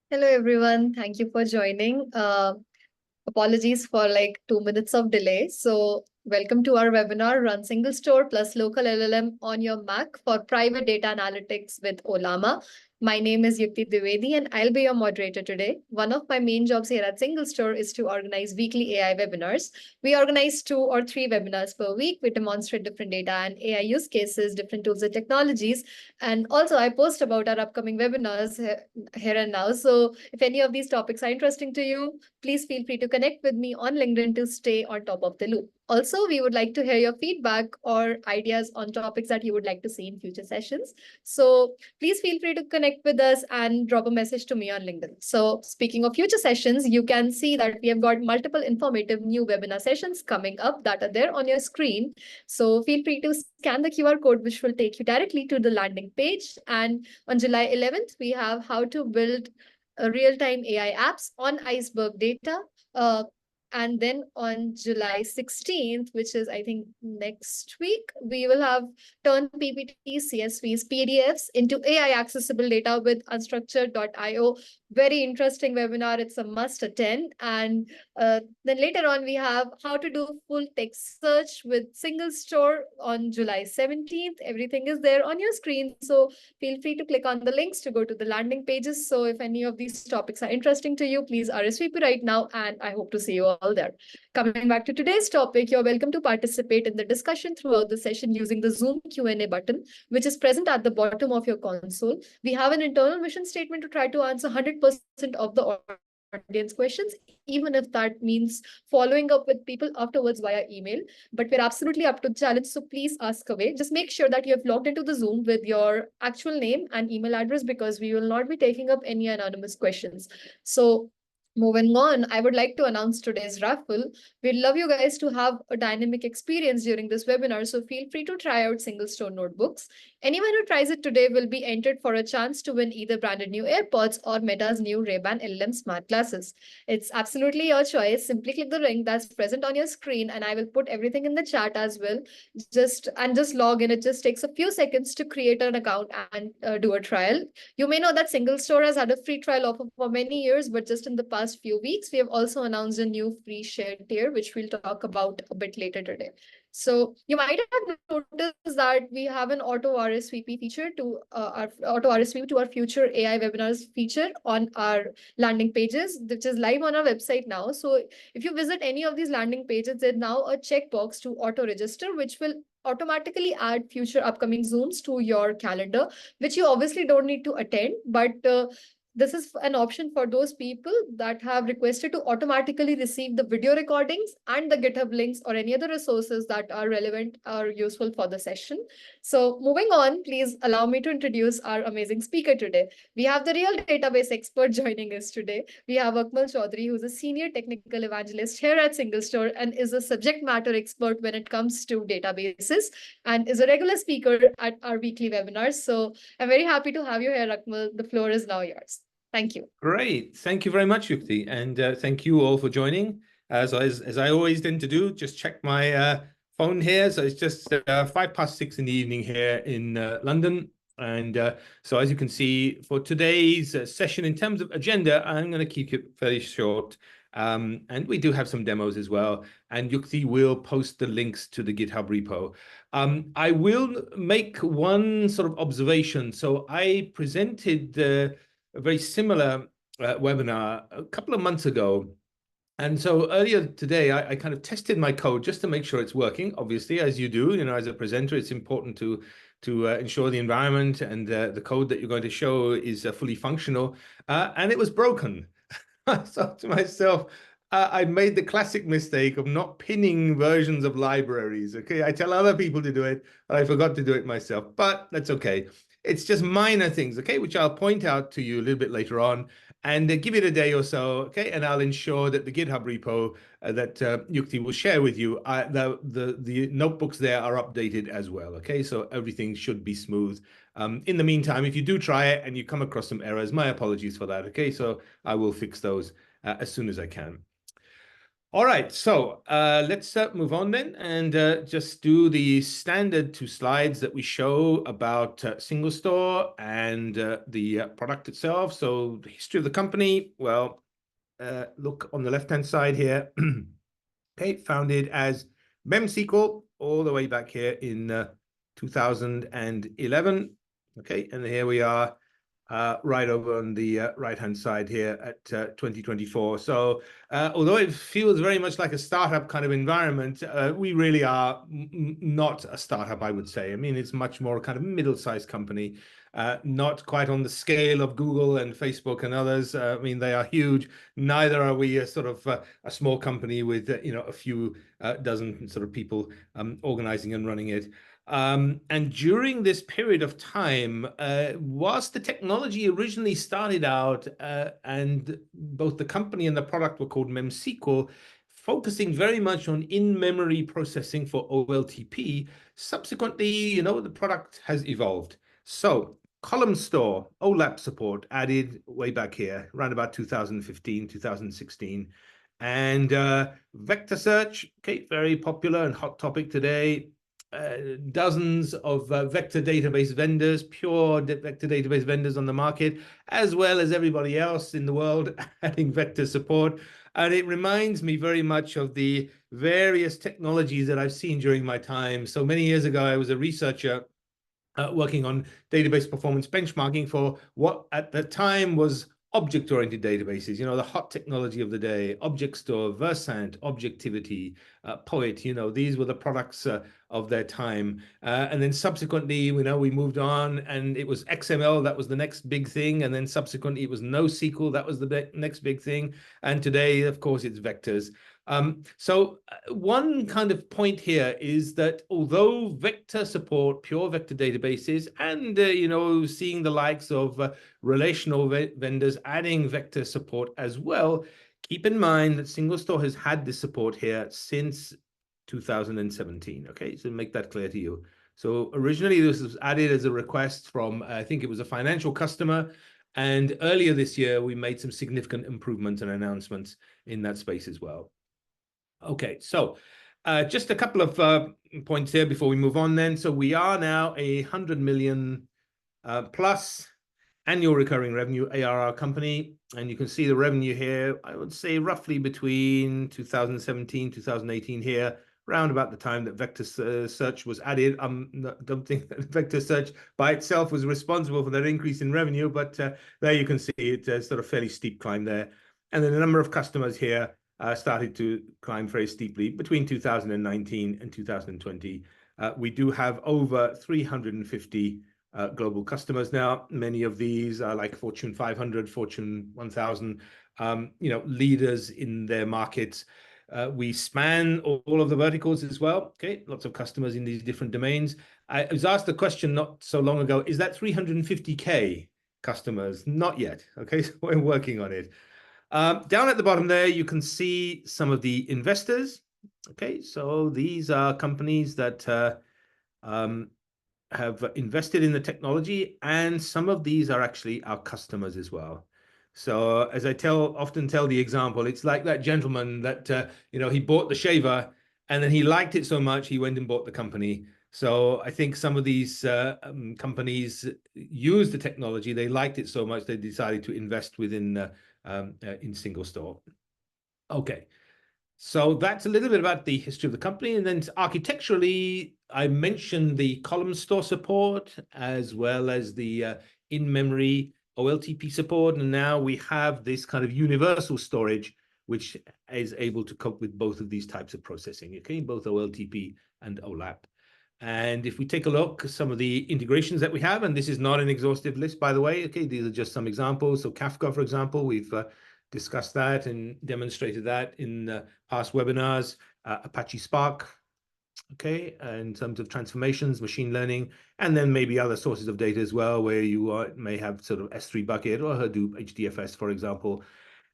Hello, everyone. Thank you for joining. Apologies for like 2 minutes of delay. So, welcome to our webinar Run Single Store plus Local LLM on your Mac for private data analytics with Ollama. My name is Yukti Dwivedi and I'll be your moderator today. One of my main jobs here at SingleStore is to organize weekly AI webinars. We organize 2 or 3 webinars per week. We demonstrate different data and AI use cases, different tools and technologies. And also, I post about our upcoming webinars here and now. So, if any of these topics are interesting to you, please feel free to connect with me on LinkedIn to stay on top of the loop. Also, we would like to hear your feedback or ideas on topics that you would like to see in future sessions. So please feel free to connect with us and drop a message to me on LinkedIn. So speaking of future sessions, you can see that we have got multiple informative new webinar sessions coming up that are there on your screen. So feel free to scan the QR code, which will take you directly to the landing page. And on July 11th, we have how to build real-time AI apps on iceberg data. And then on July 16th, which is, I think, next week, we will have turn PPTs, CSVs, PDFs into AI accessible data with unstructured.io. Very interesting webinar. It's a must attend. And then later on, we have how to do full text search with SingleStore on July 17th. Everything is there on your screen. So feel free to click on the links to go to the landing pages. So if any of these topics are interesting to you, please RSVP right now, and I hope to see you all there. Coming back to today's topic, you're welcome to participate in the discussion throughout the session using the Zoom Q&A button, which is present at the bottom of your console. We have an internal mission statement to try to answer 100% of the audience questions, even if that means following up with people afterwards via email. But we're absolutely up to the challenge, so please ask away. Just make sure that you have logged into the Zoom with your actual name and email address, because we will not be taking up any anonymous questions. So moving on, I would like to announce today's raffle. We'd love you guys to have a dynamic experience during this webinar, so feel free to try out SingleStore notebooks. Anyone who tries it today will be entered for a chance to win either branded new AirPods or Meta's new Ray-Ban LLM smart glasses. It's absolutely your choice. Simply click the link that's present on your screen, and I will put everything in the chat as well. Just log in. It just takes a few seconds to create an account and do a trial. You may know that SingleStore has had a free trial offer for many years, but just in the past few weeks, we have also announced a new free shared tier, which we'll talk about a bit later today. So you might have noticed that we have an auto RSVP feature to our auto RSVP to our future AI webinars feature on our landing pages, which is live on our website now. So if you visit any of these landing pages, there's now a checkbox to auto register, which will automatically add future upcoming Zooms to your calendar, which you obviously don't need to attend, but this is an option for those people that have requested to automatically receive the video recordings and the GitHub links or any other resources that are relevant or useful for the session. So moving on, please allow me to introduce our amazing speaker today. We have the real database expert joining us today. We have Akmal Chaudhary, who's a senior technical evangelist here at SingleStore and is a subject matter expert when it comes to databases and is a regular speaker at our weekly webinars. So I'm very happy to have you here, Akmal. The floor is now yours. Thank you. Great. Thank you very much, Yukti. And thank you all for joining. As I always tend to do, just check my phone here. So it's just 6:05 in the evening here in London. And so as you can see, for today's session, in terms of agenda, I'm going to keep it fairly short. And we do have some demos as well. And Yukti will post the links to the GitHub repo. I will make one sort of observation. So I presented a very similar webinar a couple of months ago. And so earlier today, I kind of tested my code just to make sure it's working. Obviously, as you do, as a presenter, it's important to ensure the environment and the code that you're going to show is fully functional. And it was broken. I thought to myself, I made the classic mistake of not pinning versions of libraries. Okay, I tell other people to do it, but I forgot to do it myself. But that's okay. It's just minor things, okay, which I'll point out to you a little bit later on, and give it a day or so, okay, and I'll ensure that the GitHub repo that Yukti will share with you, the notebooks there are updated as well, okay, so everything should be smooth. In the meantime, if you do try it and you come across some errors, my apologies for that, okay, so I will fix those as soon as I can. All right, so let's move on then and just do the standard 2 slides that we show about SingleStore and the product itself. So the history of the company, well, look on the left-hand side here. Okay, founded as MemSQL all the way back here in 2011. Okay, and here we are right over on the right-hand side here at 2024. So although it feels very much like a startup kind of environment, we really are not a startup, I would say. I mean, it's much more kind of middle-sized company, not quite on the scale of Google and Facebook and others. I mean, they are huge. Neither are we a sort of a small company with, a few dozen sort of people organizing and running it. And during this period of time, whilst the technology originally started out and both the company and the product were called MemSQL, focusing very much on in-memory processing for OLTP, subsequently, the product has evolved. So column store, OLAP support added way back here, around about 2015, 2016. And vector search, okay, very popular and hot topic today. Dozens of vector database vendors, pure vector database vendors on the market, as well as everybody else in the world adding vector support. And it reminds me very much of the various technologies that I've seen during my time. So many years ago, I was a researcher working on database performance benchmarking for what at the time was object-oriented databases, the hot technology of the day, Object Store, Versant, Objectivity, Poet, these were the products of their time. And then subsequently, we moved on and it was XML, that was the next big thing. And then subsequently it was NoSQL, that was the next big thing. And today, of course, it's vectors. So one kind of point here is that although vector support, pure vector databases, and, seeing the likes of relational vendors adding vector support as well, keep in mind that SingleStore has had this support here since 2017. Okay, so make that clear to you. So originally this was added as a request from, I think it was a financial customer. And earlier this year, we made some significant improvements and announcements in that space as well. Okay, so just a couple of points here before we move on then. So we are now a 100 million plus annual recurring revenue ARR company. And you can see the revenue here, I would say roughly between 2017, 2018 here, around about the time that vector search was added. I don't think that vector search by itself was responsible for that increase in revenue, but there you can see it sort of fairly steep climb there. And then the number of customers here started to climb very steeply between 2019 and 2020. We do have over 350 global customers now. Many of these are like Fortune 500, Fortune 1000, leaders in their markets. We span all of the verticals as well. Okay, lots of customers in these different domains. I was asked a question not so long ago, is that 350K customers? Not yet. Okay, so we're working on it. Down at the bottom there, you can see some of the investors. Okay, so these are companies that have invested in the technology, and some of these are actually our customers as well. So as I often tell the example, it's like that gentleman that, he bought the shaver and then he liked it so much, he went and bought the company. So I think some of these companies use the technology. They liked it so much, they decided to invest within in SingleStore. Okay. So that's a little bit about the history of the company. And then architecturally, I mentioned the column store support as well as the in-memory OLTP support. And now we have this kind of universal storage, which is able to cope with both of these types of processing, okay, both OLTP and OLAP. And if we take a look at some of the integrations that we have, and this is not an exhaustive list, by the way, okay, these are just some examples. So Kafka, for example, we've discussed that and demonstrated that in past webinars. Apache Spark, okay, in terms of transformations, machine learning, and then maybe other sources of data as well, where you may have sort of S3 bucket or Hadoop HDFS, for example.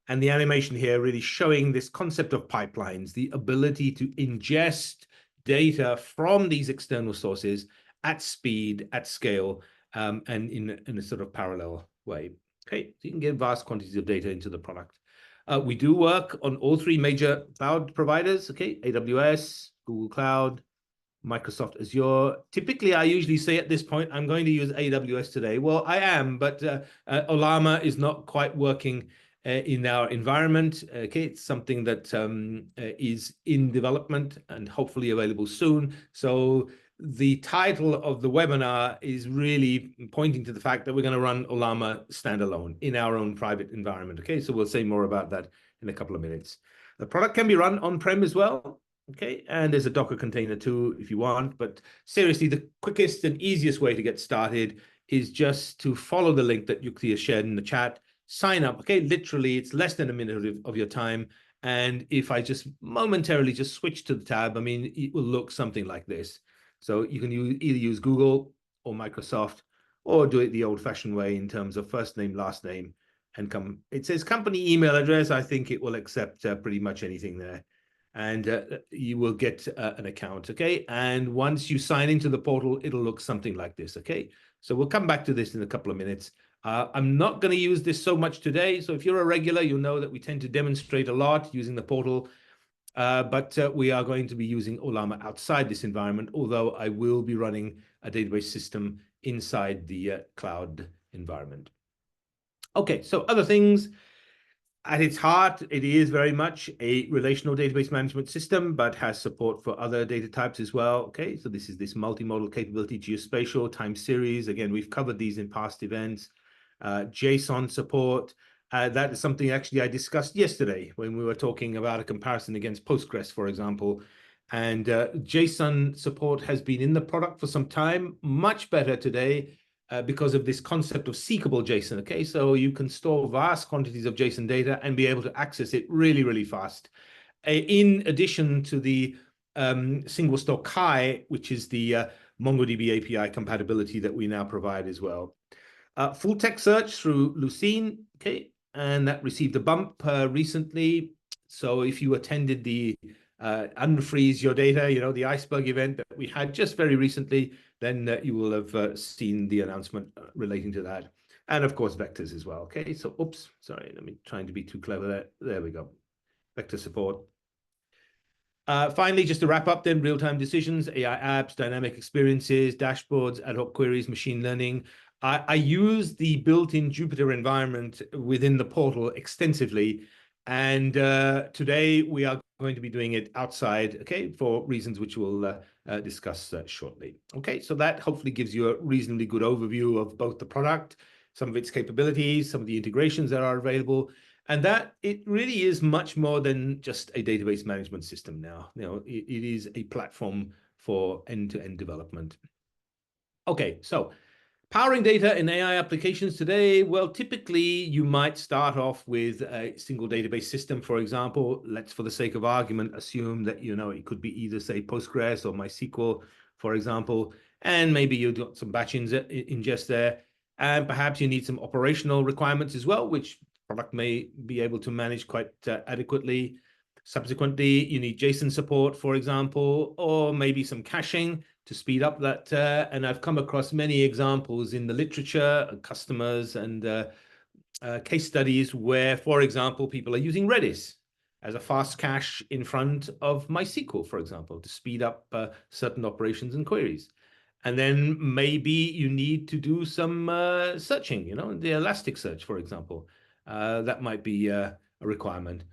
And the animation here really showing this concept of pipelines, the ability to ingest data from these external sources at speed, at scale, and in a sort of parallel way. Okay, so you can get vast quantities of data into the product. We do work on all three major cloud providers, okay? AWS, Google Cloud, Microsoft Azure. Typically, I usually say at this point, I'm going to use AWS today. Well, I am, but Ollama is not quite working in our environment. Okay, it's something that is in development and hopefully available soon. So the title of the webinar is really pointing to the fact that we're going to run Ollama standalone in our own private environment. Okay, so we'll say more about that in a couple of minutes. The product can be run on-prem as well. Okay, and there's a Docker container too if you want, but seriously, the quickest and easiest way to get started is just to follow the link that Yukti has shared in the chat. Sign up, okay? Literally, it's less than a minute of your time. And if I just momentarily just switch to the tab, I mean, it will look something like this. So you can either use Google or Microsoft, or do it the old-fashioned way in terms of first name, last name, and come. It says company email address. I think it will accept pretty much anything there. And you will get an account, okay? And once you sign into the portal, it'll look something like this, okay? So we'll come back to this in a couple of minutes. I'm not going to use this so much today. So if you're a regular, you'll know that we tend to demonstrate a lot using the portal. But we are going to be using Ollama outside this environment, although I will be running a database system inside the cloud environment. Okay, so other things. At its heart, it is very much a relational database management system, but has support for other data types as well. Okay, so this is this multimodal capability, geospatial, time series. Again, we've covered these in past events. JSON support. That is something actually I discussed yesterday when we were talking about a comparison against Postgres, for example. And JSON support has been in the product for some time, much better today. Because of this concept of seekable JSON, okay? So you can store vast quantities of JSON data and be able to access it really, really fast. In addition to the SingleStore Kai, which is the MongoDB API compatibility that we now provide as well. Full text search through Lucene, okay? And that received a bump recently. So if you attended the unfreeze your data, you know, the iceberg event that we had just very recently, then you will have seen the announcement relating to that. And of course, vectors as well. Okay, so oops, sorry, let me trying to be too clever there. There we go. Vector support. Finally, just to wrap up then, real-time decisions, AI apps, dynamic experiences, dashboards, ad hoc queries, machine learning. I use the built-in Jupyter environment within the portal extensively. And today we are going to be doing it outside, okay, for reasons which we'll discuss shortly. Okay, so that hopefully gives you a reasonably good overview of both the product, some of its capabilities, some of the integrations that are available, and that it really is much more than just a database management system now. You know, it is a platform for end-to-end development. Okay, so powering data in AI applications today, well, typically you might start off with a single database system, for example. Let's, for the sake of argument, assume that, you know, it could be either, say, Postgres or MySQL, for example, and maybe you've got some batch ingest there, and perhaps you need some operational requirements as well, which product may be able to manage quite adequately. Subsequently, you need JSON support, for example, or maybe some caching to speed up that. And I've come across many examples in the literature, customers and case studies where, for example, people are using Redis as a fast cache in front of MySQL, for example, to speed up certain operations and queries. And then maybe you need to do some searching, you know, the Elasticsearch, for example. That might be a requirement.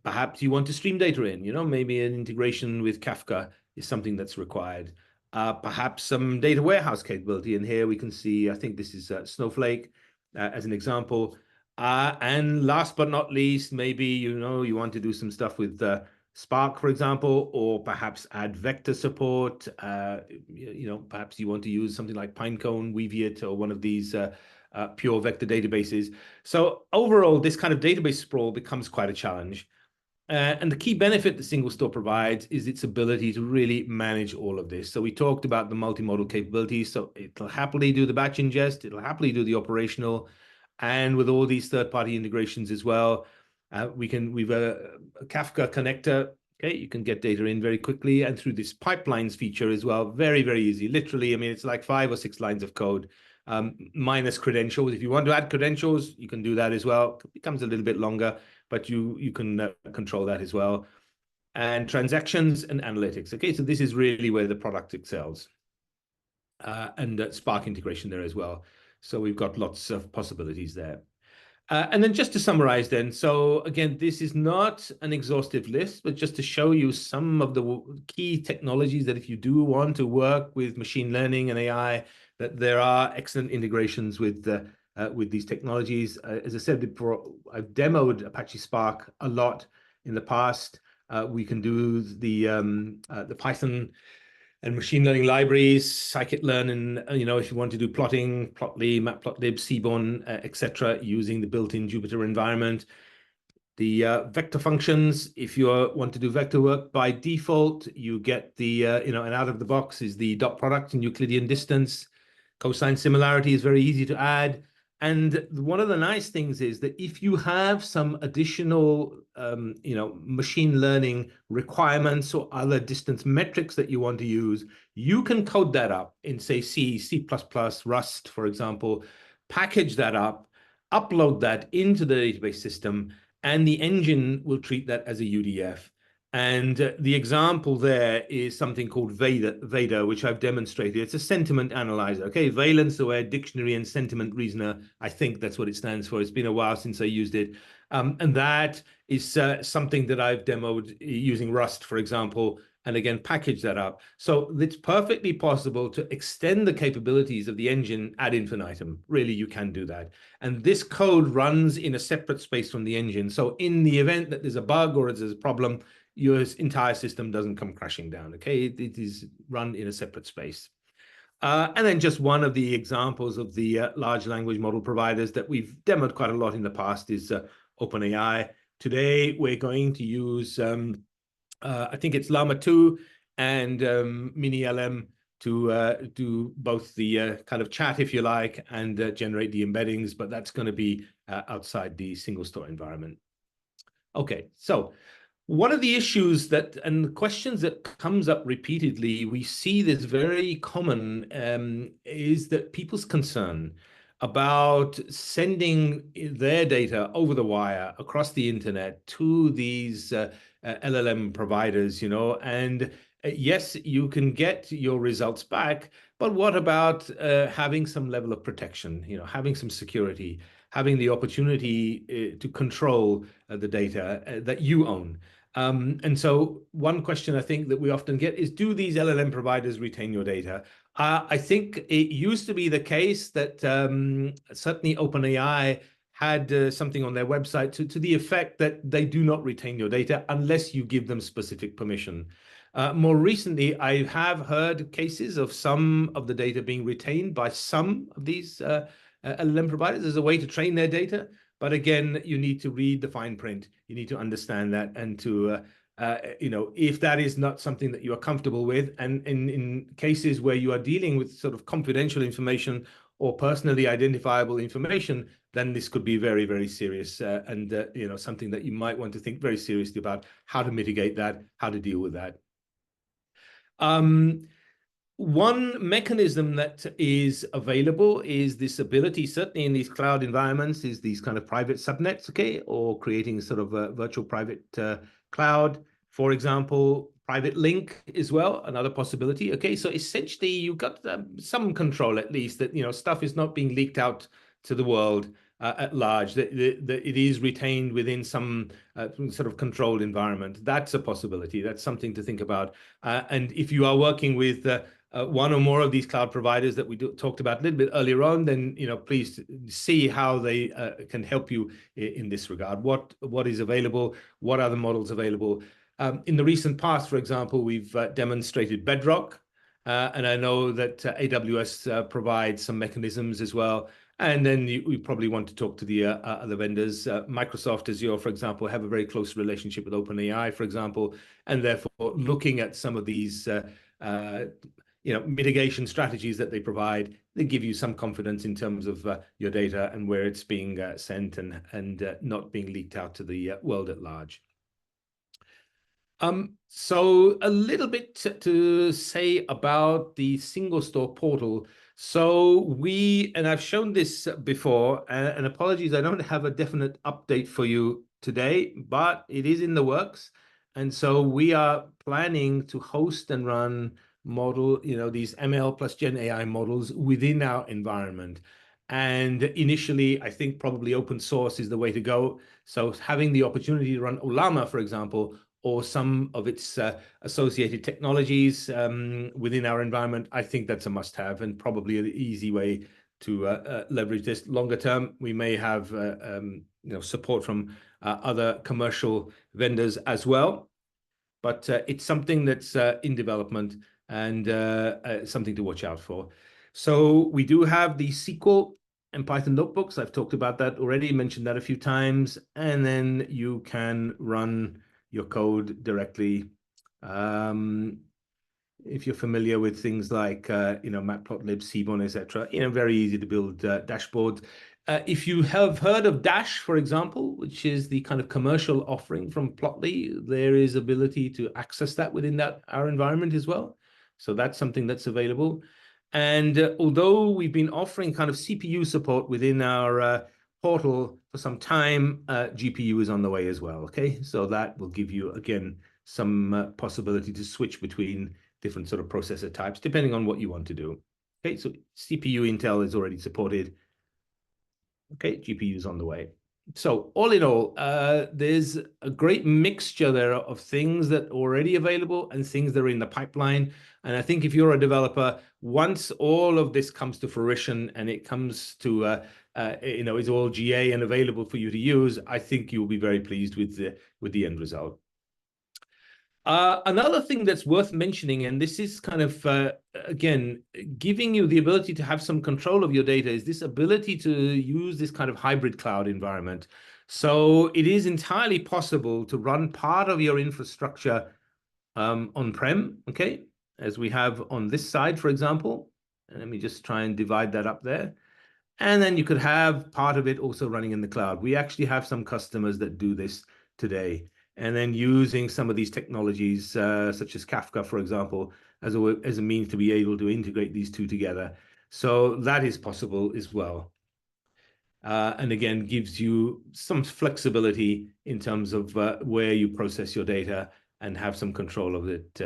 Perhaps you want to stream data in, you know, maybe an integration with Kafka is something that's required. Perhaps some data warehouse capability. And here we can see, I think this is Snowflake as an example. And last but not least, maybe, you know, you want to do some stuff with Spark, for example, or perhaps add vector support. You know, perhaps you want to use something like Pinecone, Weaviate, or one of these pure vector databases. So overall, this kind of database sprawl becomes quite a challenge. And the key benefit that SingleStore provides is its ability to really manage all of this. So we talked about the multimodal capabilities. So it'll happily do the batch ingest. It'll happily do the operational. And with all these third-party integrations as well, we've a Kafka connector. Okay, you can get data in very quickly. And through this pipelines feature as well, very, very easy. Literally, I mean, it's like 5 or 6 lines of code. Minus credentials. If you want to add credentials, you can do that as well. It becomes a little bit longer, but you can control that as well. And transactions and analytics. Okay, so this is really where the product excels. And Spark integration there as well. So we've got lots of possibilities there. And then just to summarize then, so again, this is not an exhaustive list, but just to show you some of the key technologies that if you do want to work with machine learning and AI, that there are excellent integrations with these technologies. As I said before, I've demoed Apache Spark a lot in the past. We can do the Python and machine learning libraries, scikit-learn, and if you want to do plotting, Plotly, Matplotlib, Seaborn, etc., using the built-in Jupyter environment. The vector functions, if you want to do vector work, by default, you get the, and out of the box is the dot product and Euclidean distance. Cosine similarity is very easy to add. And one of the nice things is that if you have some additional, machine learning requirements or other distance metrics that you want to use, you can code that up in, say, C, C++, Rust, for example, package that up, upload that into the database system, and the engine will treat that as a UDF. And the example there is something called Veda, which I've demonstrated. It's a sentiment analyzer. Okay, Valence aware dictionary and sentiment reasoner. I think that's what it stands for. It's been a while since I used it. And that is something that I've demoed using Rust, for example, and again, package that up. So it's perfectly possible to extend the capabilities of the engine ad infinitum. Really, you can do that. And this code runs in a separate space from the engine. So in the event that there's a bug or there's a problem, your entire system doesn't come crashing down, okay? It is run in a separate space. And then just one of the examples of the large language model providers that we've demoed quite a lot in the past is OpenAI. Today, we're going to use, I think it's Llama 2 and Mini-LM to do both the kind of chat, if you like, and generate the embeddings, but that's going to be outside the SingleStore environment. Okay, so one of the issues that and questions that comes up repeatedly, we see this very common, is that people's concern about sending their data over the wire across the internet to these LLM providers, and yes, you can get your results back, but what about having some level of protection, having some security, having the opportunity to control the data that you own? And so one question I think that we often get is, do these LLM providers retain your data? I think it used to be the case that certainly OpenAI had something on their website to the effect that they do not retain your data unless you give them specific permission. More recently, I have heard cases of some of the data being retained by some of these LLM providers as a way to train their data. But again, you need to read the fine print. You need to understand that, and to, if that is not something that you are comfortable with, and in cases where you are dealing with sort of confidential information or personally identifiable information, then this could be very, very serious, and something that you might want to think very seriously about how to mitigate that, how to deal with that. One mechanism that is available is this ability, certainly in these cloud environments, is these kind of private subnets, okay, or creating sort of a virtual private cloud, for example, private link as well, another possibility, okay? So essentially, you've got some control, at least, that, stuff is not being leaked out to the world at large, that it is retained within some sort of controlled environment. That's a possibility. That's something to think about. And if you are working with one or more of these cloud providers that we talked about a little bit earlier on, then please see how they can help you in this regard. What is available? What are the models available? In the recent past, for example, we've demonstrated Bedrock, and I know that AWS provides some mechanisms as well. And then we probably want to talk to the other vendors. Microsoft, Azure, for example, have a very close relationship with OpenAI, for example, and therefore looking at some of these mitigation strategies that they provide, they give you some confidence in terms of your data and where it's being sent and not being leaked out to the world at large. So a little bit to say about the SingleStore portal. So and I've shown this before, and apologies, I don't have a definite update for you today, but it is in the works. And so we are planning to host and run these ML plus Gen AI models within our environment. And initially, I think probably open source is the way to go. So having the opportunity to run Ollama, for example, or some of its associated technologies within our environment, I think that's a must-have and probably an easy way to leverage this. Longer term, we may have support from other commercial vendors as well, but it's something that's in development and something to watch out for. So we do have the SQL and Python notebooks. I've talked about that already, mentioned that a few times, and then you can run your code directly. If you're familiar with things like Matplotlib, Seaborn, etc., very easy to build dashboards. If you have heard of Dash, for example, which is the kind of commercial offering from Plotly, there is ability to access that within our environment as well. So that's something that's available. And although we've been offering kind of CPU support within our portal for some time, GPU is on the way as well. Okay, so that will give you again some possibility to switch between different sort of processor types, depending on what you want to do. Okay, so CPU Intel is already supported. Okay, GPU is on the way. So all in all, there's a great mixture there of things that are already available and things that are in the pipeline. And I think if you're a developer, once all of this comes to fruition and it comes to, it's all GA and available for you to use, I think you'll be very pleased with the end result. Another thing that's worth mentioning, and this is kind of, again, giving you the ability to have some control of your data, is this ability to use this kind of hybrid cloud environment. So it is entirely possible to run part of your infrastructure on-prem, okay, as we have on this side, for example. And let me just try and divide that up there. And then you could have part of it also running in the cloud. We actually have some customers that do this today. And then using some of these technologies, such as Kafka, for example, as a means to be able to integrate these two together. So that is possible as well. And again, gives you some flexibility in terms of where you process your data and have some control of it,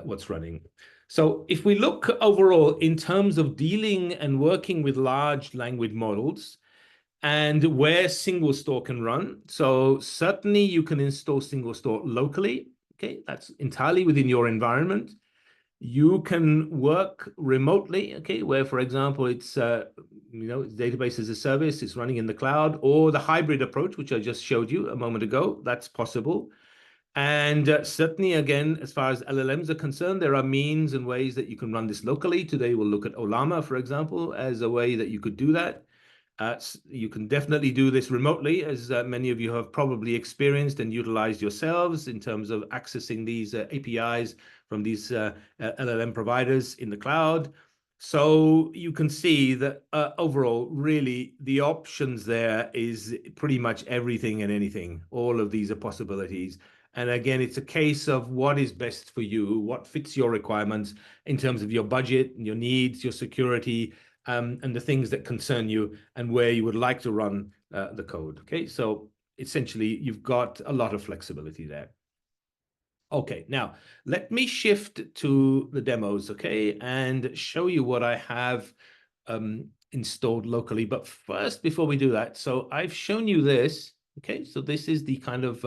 what's running. So if we look overall in terms of dealing and working with large language models, and where SingleStore can run. So certainly you can install SingleStore locally. Okay, that's entirely within your environment. You can work remotely, okay, where, for example, it's database as a service, it's running in the cloud, or the hybrid approach, which I just showed you a moment ago, that's possible. And certainly, again, as far as LLMs are concerned, there are means and ways that you can run this locally. Today, we'll look at Ollama, for example, as a way that you could do that. You can definitely do this remotely, as many of you have probably experienced and utilized yourselves in terms of accessing these APIs from these LLM providers in the cloud. So you can see that overall, really, the options there is pretty much everything and anything. All of these are possibilities. And again, it's a case of what is best for you, what fits your requirements in terms of your budget, your needs, your security, and the things that concern you and where you would like to run the code. Okay, so essentially you've got a lot of flexibility there. Okay, now let me shift to the demos, okay, and show you what I have installed locally. But first, before we do that, so I've shown you this, okay, so this is the kind of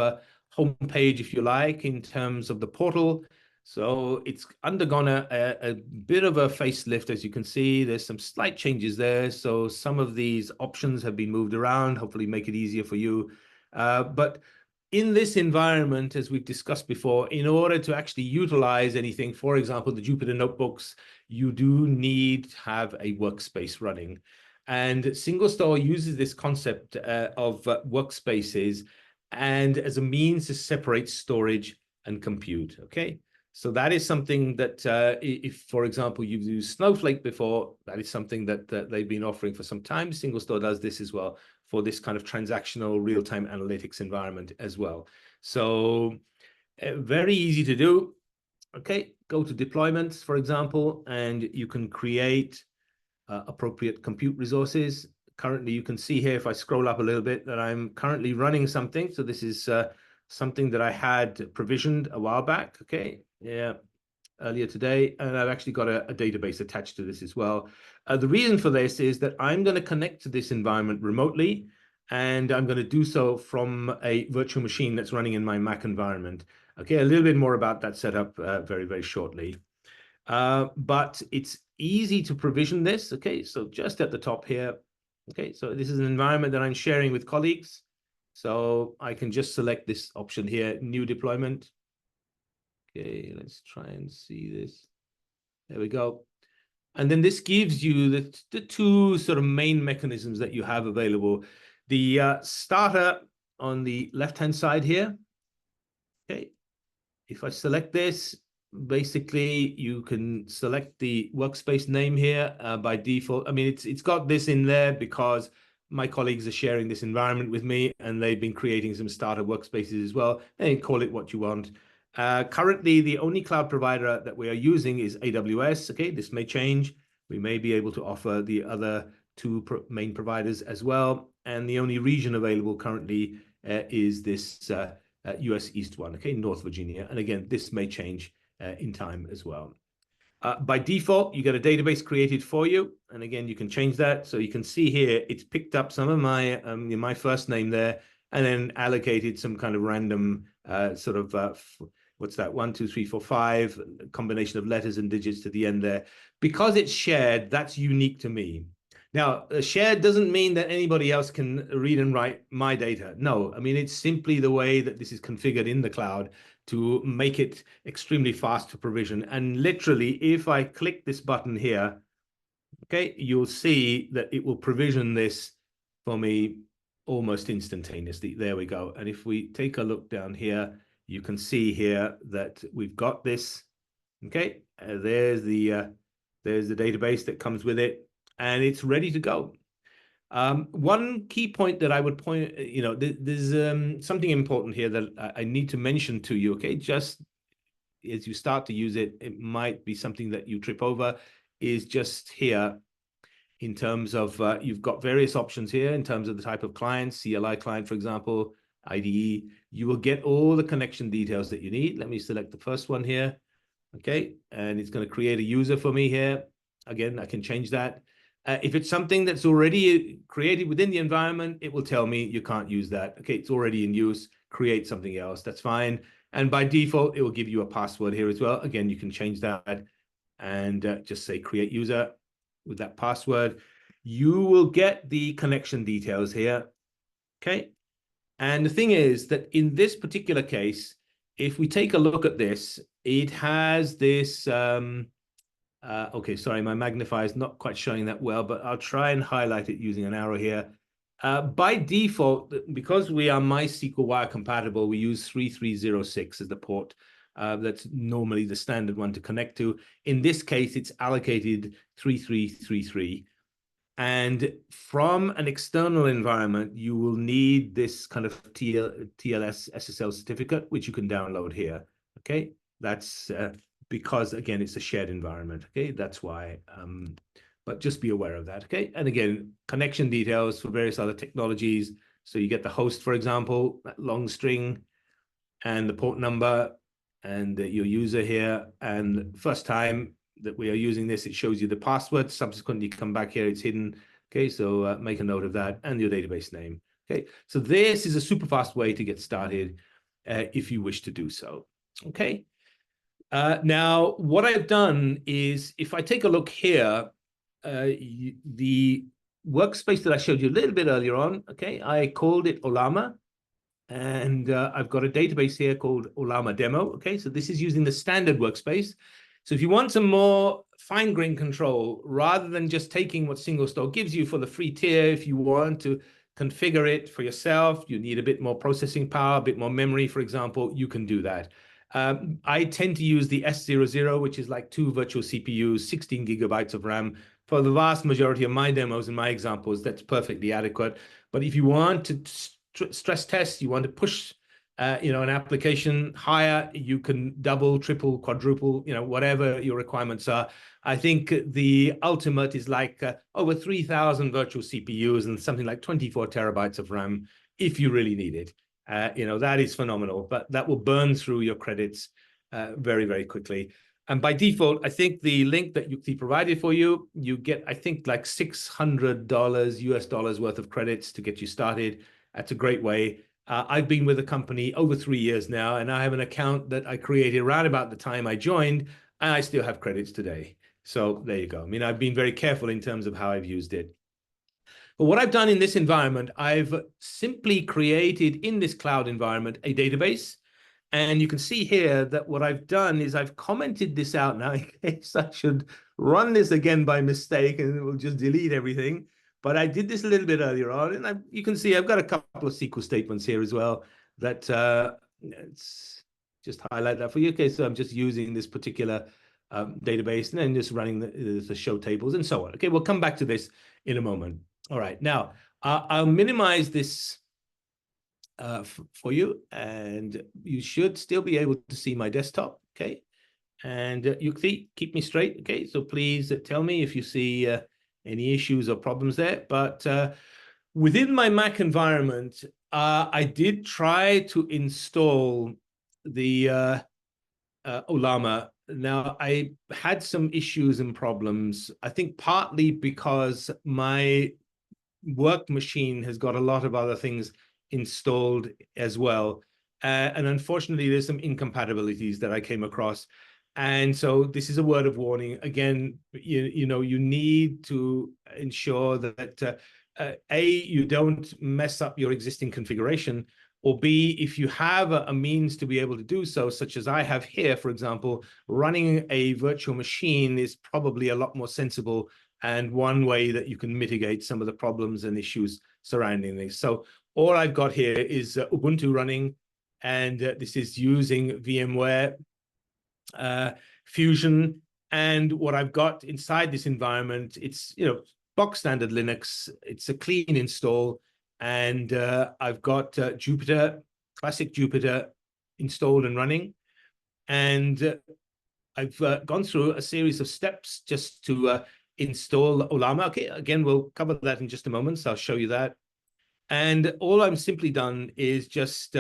homepage, if you like, in terms of the portal. So it's undergone a bit of a facelift, as you can see. There's some slight changes there. So some of these options have been moved around, hopefully make it easier for you. But in this environment, as we've discussed before, in order to actually utilize anything, for example, the Jupyter notebooks, you do need to have a workspace running. And SingleStore uses this concept of workspaces and as a means to separate storage and compute, okay? So that is something that if, for example, you've used Snowflake before, that is something that they've been offering for some time. SingleStore does this as well for this kind of transactional real-time analytics environment as well. So very easy to do. Okay, go to deployments, for example, and you can create appropriate compute resources. currently, you can see here, if I scroll up a little bit, that I'm currently running something. So this is something that I had provisioned a while back, okay? Yeah, earlier today, and I've actually got a database attached to this as well. The reason for this is that I'm going to connect to this environment remotely, and I'm going to do so from a virtual machine that's running in my Mac environment. Okay, a little bit more about that setup very, very shortly. But it's easy to provision this. Okay, so just at the top here. Okay, so this is an environment that I'm sharing with colleagues. So I can just select this option here, new deployment. Okay, let's try and see this. There we go. And then this gives you the two sort of main mechanisms that you have available. The starter on the left-hand side here. Okay, if I select this, basically you can select the workspace name here by default. I mean, it's got this in there because my colleagues are sharing this environment with me, and they've been creating some starter workspaces as well. And call it what you want. Currently, the only cloud provider that we are using is AWS. Okay, this may change. We may be able to offer the other two main providers as well. And the only region available currently is this US East one, okay, North Virginia. And again, this may change in time as well. By default, you get a database created for you. And again, you can change that. So you can see here, it's picked up some of my first name there, and then allocated some kind of random sort of, what's that, 1, 2, 3, 4, 5, combination of letters and digits to the end there. Because it's shared, that's unique to me. Now, shared doesn't mean that anybody else can read and write my data. No, I mean, it's simply the way that this is configured in the cloud to make it extremely fast to provision. And literally, if I click this button here, okay, you'll see that it will provision this for me almost instantaneously. There we go. And if we take a look down here, you can see here that we've got this. Okay, there's the database that comes with it, and it's ready to go. One key point that I would point, there's something important here that I need to mention to you, okay? Just as you start to use it, it might be something that you trip over, is just here in terms of, you've got various options here in terms of the type of client, CLI client, for example, IDE. You will get all the connection details that you need. Let me select the first one here, okay? And it's going to create a user for me here. Again, I can change that. If it's something that's already created within the environment, it will tell me you can't use that. Okay, it's already in use. Create something else. That's fine. And by default, it will give you a password here as well. Again, you can change that and just say create user with that password. You will get the connection details here. Okay. And the thing is that in this particular case, if we take a look at this, it has this okay, sorry, my magnifier is not quite showing that well, but I'll try and highlight it using an arrow here. By default, because we are MySQL Wire compatible, we use 3306 as the port. That's normally the standard one to connect to. In this case, it's allocated 3333. And from an external environment, you will need this kind of TLS SSL certificate, which you can download here. Okay, that's because, again, it's a shared environment. Okay, that's why. But just be aware of that. Okay, and again, connection details for various other technologies. So you get the host, for example, that long string, and the port number, and your user here. And first time that we are using this, it shows you the password. Subsequently, come back here, it's hidden. Okay, so make a note of that, and your database name. Okay, so this is a super fast way to get started if you wish to do so. Okay. Now, what I've done is, if I take a look here, the workspace that I showed you a little bit earlier on, okay, I called it Ollama, and I've got a database here called Ollama Demo. Okay, so this is using the standard workspace. So if you want some more fine-grained control, rather than just taking what SingleStore gives you for the free tier, if you want to configure it for yourself, you need a bit more processing power, a bit more memory, for example, you can do that. I tend to use the S00, which is like 2 virtual CPUs, 16 gigabytes of RAM. For the vast majority of my demos and my examples, that's perfectly adequate. But if you want to stress test, you want to push an application higher, you can double, triple, quadruple, whatever your requirements are. I think the ultimate is like over 3,000 virtual CPUs and something like 24 terabytes of RAM if you really need it. That is phenomenal, but that will burn through your credits very, very quickly. And by default, I think the link that Yukti provided for you, you get, I think, like $600 US dollars worth of credits to get you started. That's a great way. I've been with the company over 3 years now, and I have an account that I created around about the time I joined, and I still have credits today. So there you go. I mean, I've been very careful in terms of how I've used it. But what I've done in this environment, I've simply created in this cloud environment a database. And you can see here that what I've done is I've commented this out now in case I should run this again by mistake and it will just delete everything. But I did this a little bit earlier on, and you can see I've got a couple of SQL statements here as well that let's just highlight that for you. Okay, so I'm just using this particular database and then just running the show tables and so on. Okay, we'll come back to this in a moment. All right, now I'll minimize this for you, and you should still be able to see my desktop. Okay, and Yukti, keep me straight. Okay, so please tell me if you see any issues or problems there. But within my Mac environment, I did try to install the Ollama. Now, I had some issues and problems, I think partly because my work machine has got a lot of other things installed as well. And unfortunately, there's some incompatibilities that I came across. And so this is a word of warning. Again, you need to ensure that A, you don't mess up your existing configuration, or B, if you have a means to be able to do so, such as I have here, for example, running a virtual machine is probably a lot more sensible and one way that you can mitigate some of the problems and issues surrounding this. So all I've got here is Ubuntu running, and this is using VMware Fusion. And what I've got inside this environment, it's box standard Linux. It's a clean install, and I've got Jupyter, classic Jupyter, installed and running. And I've gone through a series of steps just to install Ollama. Okay, again, we'll cover that in just a moment, so I'll show you that. And all I'm simply done is just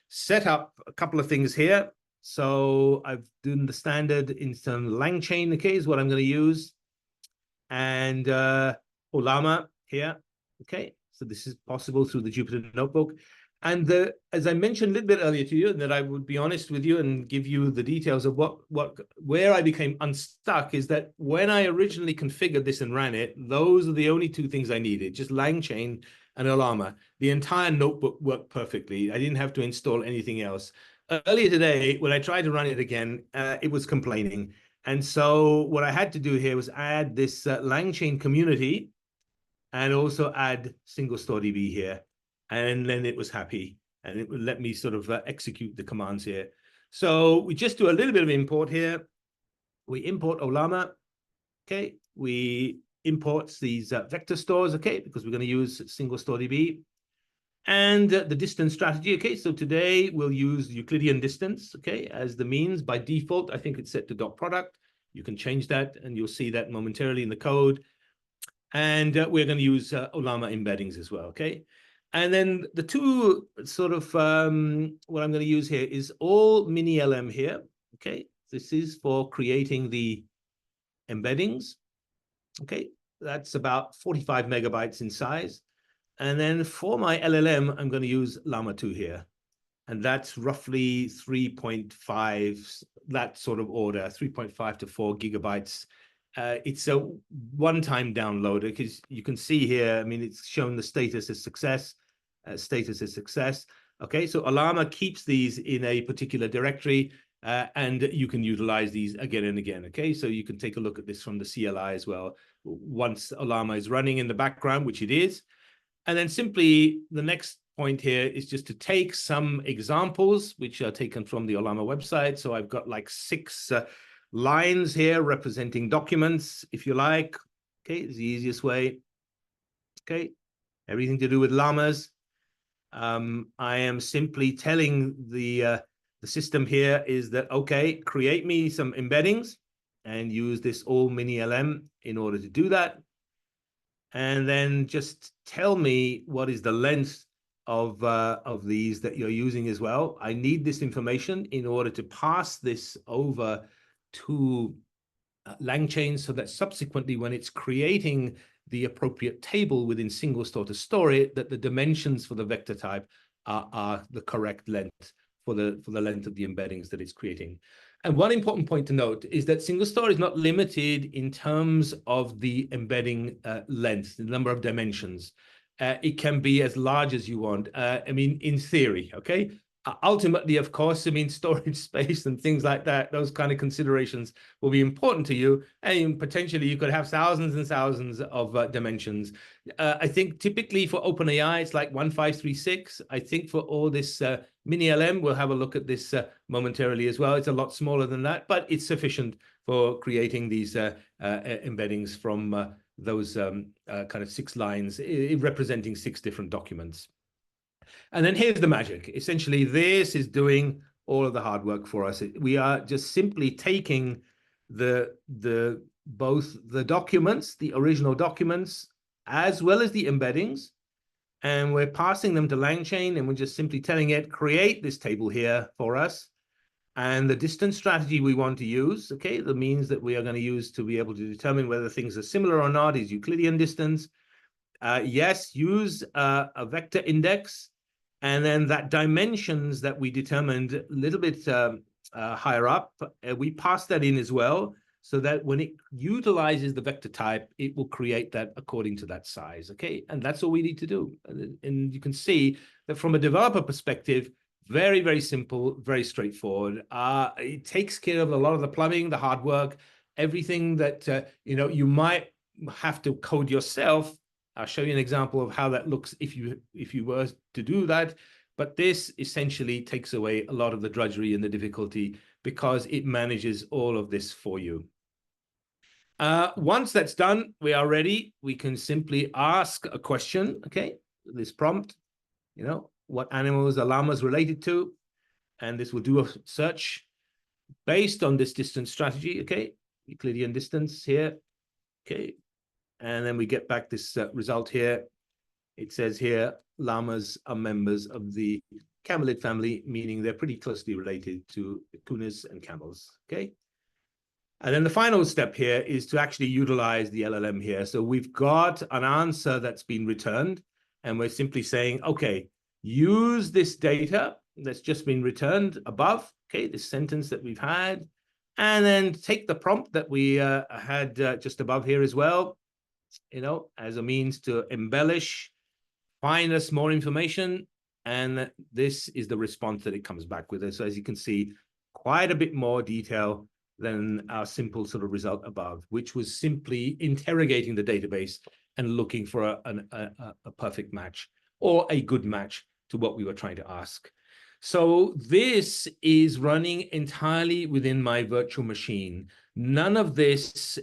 set up a couple of things here. So I've done the standard in some LangChain, okay, is what I'm going to use. And Ollama here, okay. So this is possible through the Jupyter Notebook. And as I mentioned a little bit earlier to you, that I would be honest with you and give you the details of where I became unstuck is that when I originally configured this and ran it, those are the only two things I needed, just LangChain and Ollama. The entire notebook worked perfectly. I didn't have to install anything else. Earlier today, when I tried to run it again, it was complaining. And so what I had to do here was add this LangChain community and also add SingleStore DB here. And then it was happy, and it would let me sort of execute the commands here. So we just do a little bit of import here. We import Ollama, okay? We import these vector stores, okay? Because we're going to use SingleStore DB. And the distance strategy, okay? So today we'll use Euclidean distance, okay, as the means. By default, I think it's set to .product. You can change that, and you'll see that momentarily in the code. And we're going to use Ollama embeddings as well, okay? And then the two sort of what I'm going to use here is all mini LM here, okay? This is for creating the embeddings, okay? That's about 45 megabytes in size. And then for my LLM, I'm going to use Llama 2 here. And that's roughly 3.5, that sort of order, 3.5 to 4 gigabytes. It's a one-time download because you can see here, I mean, it's shown the status as success, Okay, so Ollama keeps these in a particular directory, and you can utilize these again and again, okay? So you can take a look at this from the CLI as well. Once Ollama is running in the background, which it is. And then simply the next point here is just to take some examples, which are taken from the Ollama website. So I've got like 6 lines here representing documents, if you like. Okay, it's the easiest way. Okay, everything to do with llamas. I am simply telling the system here is that, okay, create me some embeddings and use this all mini LM in order to do that. And then just tell me what is the length of these that you're using as well. I need this information in order to pass this over to LangChain, so that subsequently when it's creating the appropriate table within SingleStore to store it, that the dimensions for the vector type are the correct length for the length of the embeddings that it's creating. And one important point to note is that SingleStore is not limited in terms of the embedding length, the number of dimensions. It can be as large as you want. I mean, in theory, okay? Ultimately, of course, I mean, storage space and things like that, those kind of considerations will be important to you. And potentially you could have thousands and thousands of dimensions. I think typically for OpenAI, it's like 1536. I think for all this mini LM, we'll have a look at this momentarily as well. It's a lot smaller than that, but it's sufficient for creating these embeddings from those kind of 6 lines representing 6 different documents. And then here's the magic. Essentially, this is doing all of the hard work for us. We are just simply taking both the documents, the original documents, as well as the embeddings, and we're passing them to LangChain, and we're just simply telling it, create this table here for us. And the distance strategy we want to use, okay, the means that we are going to use to be able to determine whether things are similar or not is Euclidean distance. Yes, use a vector index. And then that dimensions that we determined a little bit higher up, we pass that in as well, so that when it utilizes the vector type, it will create that according to that size, okay? And that's all we need to do. And you can see that from a developer perspective, very, very simple, very straightforward. It takes care of a lot of the plumbing, the hard work, everything that you might have to code yourself. I'll show you an example of how that looks if you were to do that. But this essentially takes away a lot of the drudgery and the difficulty because it manages all of this for you. Once that's done, we are ready. We can simply ask a question, okay? This prompt, what animals are llamas related to? And this will do a search based on this distance strategy, okay? Euclidean distance here, okay? And then we get back this result here. It says here, llamas are members of the camelid family, meaning they're pretty closely related to kunas and camels, okay? And then the final step here is to actually utilize the LLM here. So we've got an answer that's been returned, and we're simply saying, okay, use this data that's just been returned above, okay, this sentence that we've had, and then take the prompt that we had just above here as well, as a means to embellish, find us more information, and this is the response that it comes back with. So as you can see, quite a bit more detail than our simple sort of result above, which was simply interrogating the database and looking for a perfect match or a good match to what we were trying to ask. So this is running entirely within my virtual machine. None of this,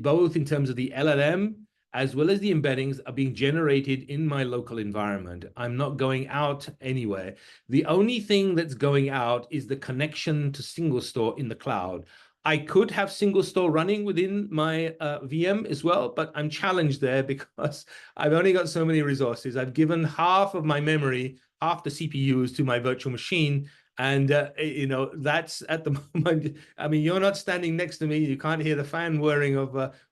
both in terms of the LLM as well as the embeddings, are being generated in my local environment. I'm not going out anywhere. The only thing that's going out is the connection to SingleStore in the cloud. I could have SingleStore running within my VM as well, but I'm challenged there because I've only got so many resources. I've given half of my memory, half the CPUs to my virtual machine. And, that's at the moment, I mean, you're not standing next to me. You can't hear the fan whirring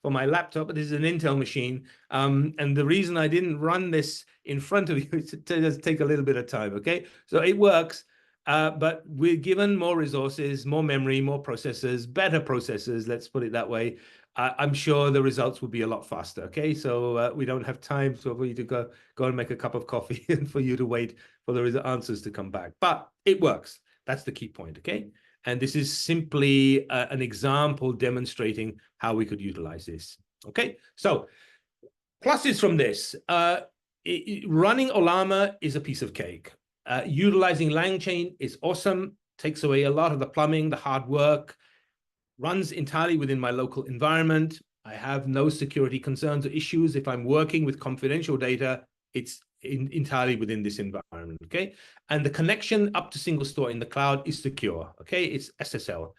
for my laptop, but this is an Intel machine. And the reason I didn't run this in front of you is it does take a little bit of time, okay? So it works, but we're given more resources, more memory, more processors, better processors, let's put it that way. I'm sure the results will be a lot faster, okay? So we don't have time for you to go and make a cup of coffee and for you to wait for the answers to come back. But it works. That's the key point, okay? And this is simply an example demonstrating how we could utilize this, okay? So pluses from this. Running Ollama is a piece of cake. Utilizing LangChain is awesome, takes away a lot of the plumbing, the hard work, runs entirely within my local environment. I have no security concerns or issues. If I'm working with confidential data, it's entirely within this environment, okay? And the connection up to SingleStore in the cloud is secure, okay? It's SSL.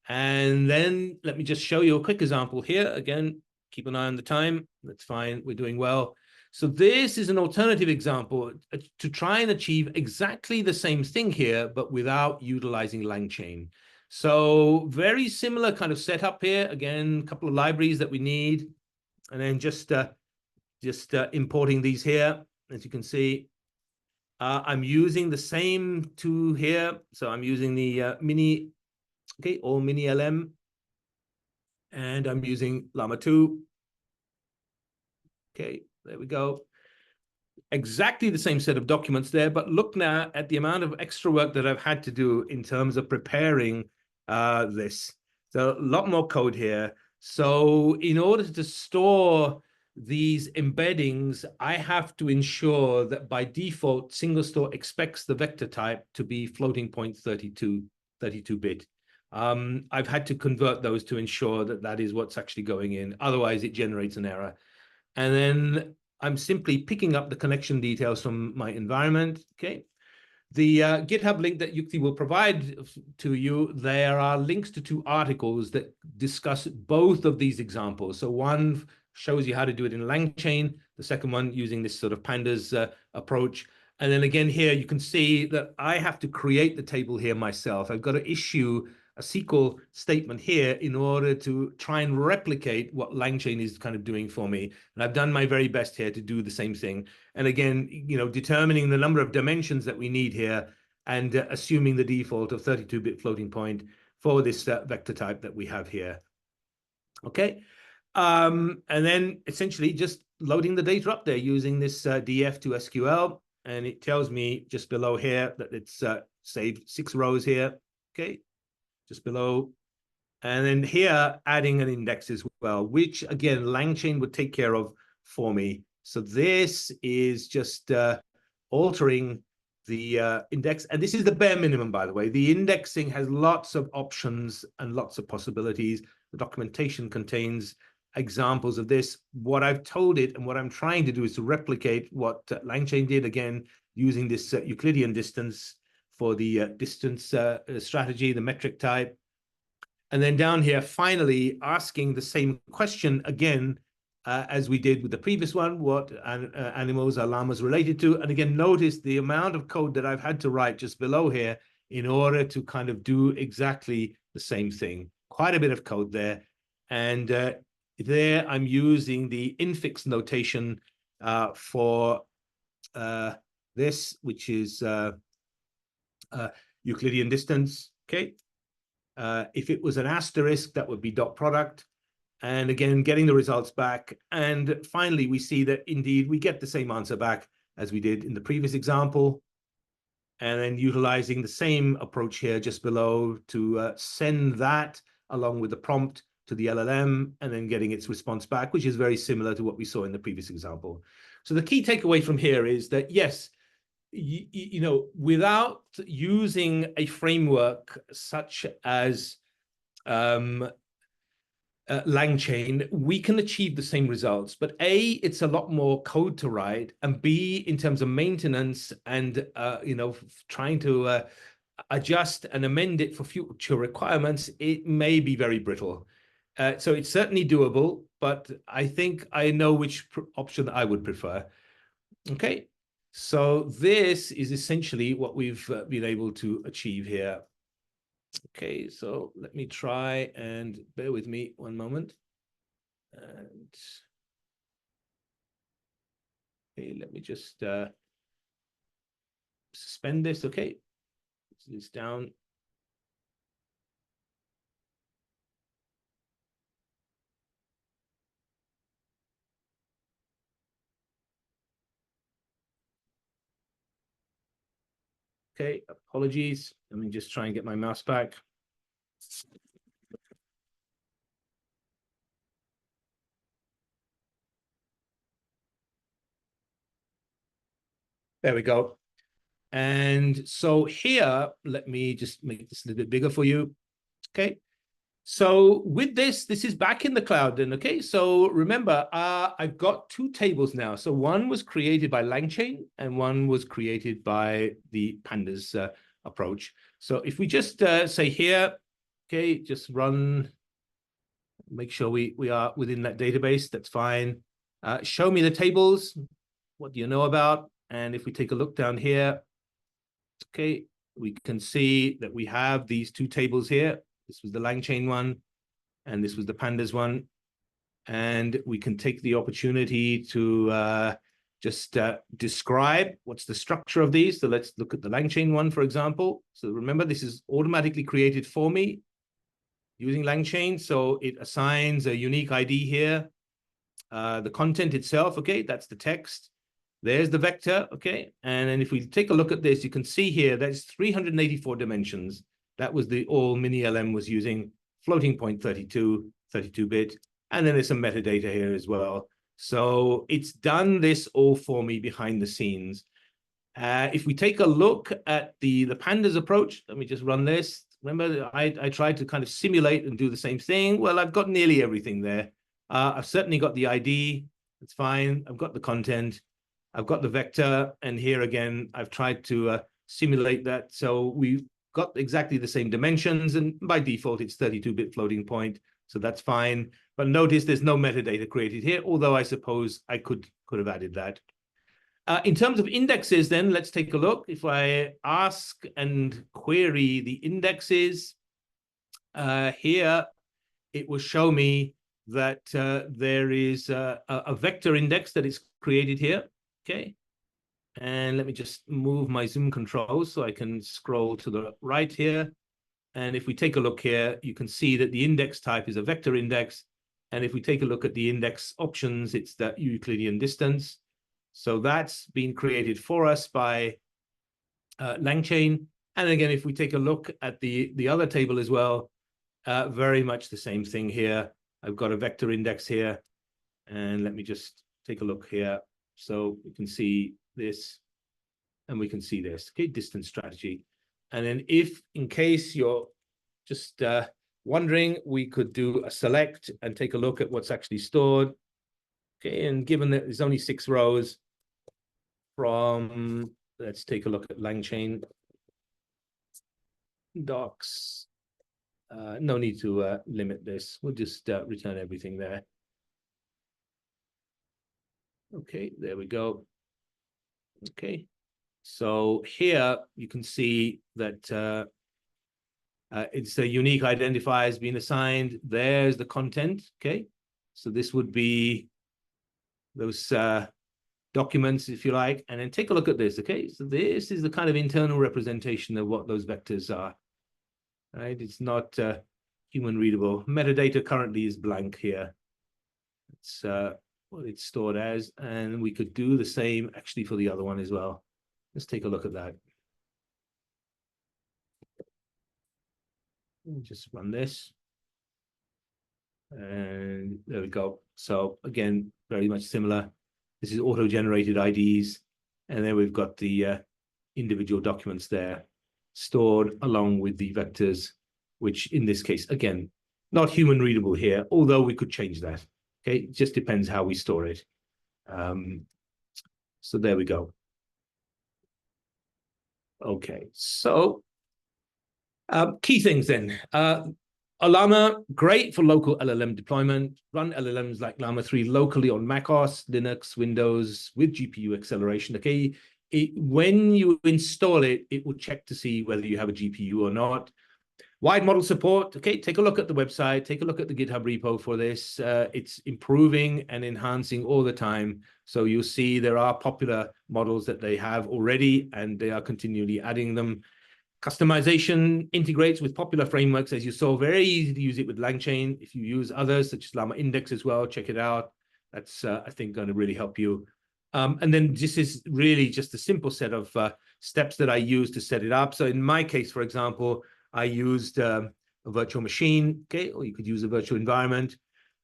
And then let me just show you a quick example here. Again, keep an eye on the time. That's fine. We're doing well. So this is an alternative example to try and achieve exactly the same thing here, but without utilizing LangChain. So very similar kind of setup here. Again, a couple of libraries that we need, and then just importing these here. As you can see, I'm using the same two here. So I'm using the mini, okay, or mini LM, and I'm using Llama 2. Okay, there we go. Exactly the same set of documents there, but look now at the amount of extra work that I've had to do in terms of preparing this. So a lot more code here. So in order to store these embeddings, I have to ensure that by default, SingleStore expects the vector type to be floating point 32-bit. I've had to convert those to ensure that that is what's actually going in. Otherwise, it generates an error. And then I'm simply picking up the connection details from my environment, okay? The GitHub link that Yukti will provide to you, there are links to 2 articles that discuss both of these examples. So one shows you how to do it in LangChain, the second one using this sort of pandas approach. And then again here, you can see that I have to create the table here myself. I've got to issue a SQL statement here in order to try and replicate what LangChain is kind of doing for me. And I've done my very best here to do the same thing. And again, you know, determining the number of dimensions that we need here and assuming the default of 32-bit floating point for this vector type that we have here. Okay. And then essentially just loading the data up there using this df to SQL. And it tells me just below here that it's saved 6 rows here. Okay. Just below. And then here, adding an index as well, which again, LangChain would take care of for me. So this is just altering the index. And this is the bare minimum, by the way. The indexing has lots of options and lots of possibilities. The documentation contains examples of this. What I've told it and what I'm trying to do is to replicate what LangChain did, again, using this Euclidean distance for the distance strategy, the metric type. And then down here, finally, asking the same question again, as we did with the previous one, what animals are llamas related to? And again, notice the amount of code that I've had to write just below here in order to kind of do exactly the same thing. Quite a bit of code there. And there I'm using the infix notation for this, which is Euclidean distance, okay? If it was an asterisk, that would be dot product. And again, getting the results back. And finally, we see that indeed we get the same answer back as we did in the previous example. And then utilizing the same approach here just below to send that along with the prompt to the LLM and then getting its response back, which is very similar to what we saw in the previous example. So the key takeaway from here is that, yes, you know, without using a framework such as LangChain, we can achieve the same results. But A, it's a lot more code to write, and B, in terms of maintenance and you know, trying to adjust and amend it for future requirements, it may be very brittle. So it's certainly doable, but I think I know which option I would prefer. Okay. So this is essentially what we've been able to achieve here. Okay, so let me try and bear with me one moment. And okay, let me just suspend this. Okay, this down. Okay, apologies. Let me just try and get my mouse back. There we go. And so here, let me just make this a little bit bigger for you. Okay. So with this is back in the cloud then, okay? So remember, I've got two tables now. So one was created by LangChain and one was created by the Pandas approach. So if we just say here, okay, just run, make sure we are within that database, that's fine. Show me the tables, what do you know about? And if we take a look down here, okay, we can see that we have these two tables here. This was the LangChain one, and this was the Pandas one. And we can take the opportunity to just describe what's the structure of these. So let's look at the LangChain one, for example. So remember, this is automatically created for me using LangChain. So it assigns a unique ID here. The content itself, okay, that's the text. There's the vector, okay? And then if we take a look at this, you can see here, there's 384 dimensions. That was the all mini LM was using, floating point 32-bit. And then there's some metadata here as well. So it's done this all for me behind the scenes. If we take a look at the Pandas approach, let me just run this. Remember, I tried to kind of simulate and do the same thing. Well, I've got nearly everything there. I've certainly got the ID. It's fine. I've got the content. I've got the vector. And here again, I've tried to simulate that. So we've got exactly the same dimensions. And by default, it's 32-bit floating point. So that's fine. But notice there's no metadata created here, although I suppose I could have added that. In terms of indexes, then let's take a look. If I ask and query the indexes, here it will show me that there is a vector index that is created here. Okay. And let me just move my zoom controls so I can scroll to the right here. And if we take a look here, you can see that the index type is a vector index. And if we take a look at the index options, it's the Euclidean distance. So that's been created for us by LangChain. And again, if we take a look at the other table as well, very much the same thing here. I've got a vector index here. And let me just take a look here. So we can see this and we can see this, okay, distance strategy. And then if, in case you're just wondering, we could do a select and take a look at what's actually stored. Okay, and given that there's only 6 rows from, let's take a look at LangChain docs. No need to limit this. We'll just return everything there. Okay, there we go. Okay, so here you can see that it's a unique identifier has been assigned. There's the content. Okay, so this would be those documents, if you like, and then take a look at this. Okay, so this is the kind of internal representation of what those vectors are. Right, it's not human readable. Metadata currently is blank here. It's what it's stored as, and we could do the same actually for the other one as well. Let's take a look at that. Just run this. And there we go. So again, very much similar. This is auto-generated IDs. And then we've got the individual documents there stored along with the vectors, which in this case, again, not human readable here, although we could change that. Okay, it just depends how we store it. So there we go. Okay, so key things then. Ollama, great for local LLM deployment. Run LLMs like Llama 3 locally on macOS, Linux, Windows with GPU acceleration. Okay, when you install it, it will check to see whether you have a GPU or not. Wide model support. Okay, take a look at the website. Take a look at the GitHub repo for this. It's improving and enhancing all the time. So you'll see there are popular models that they have already, and they are continually adding them. Customization integrates with popular frameworks, as you saw. Very easy to use it with LangChain. If you use others, such as Llama Index as well, check it out. That's, I think, going to really help you. And then this is really just a simple set of steps that I use to set it up. So in my case, for example, I used a virtual machine, okay, or you could use a virtual environment.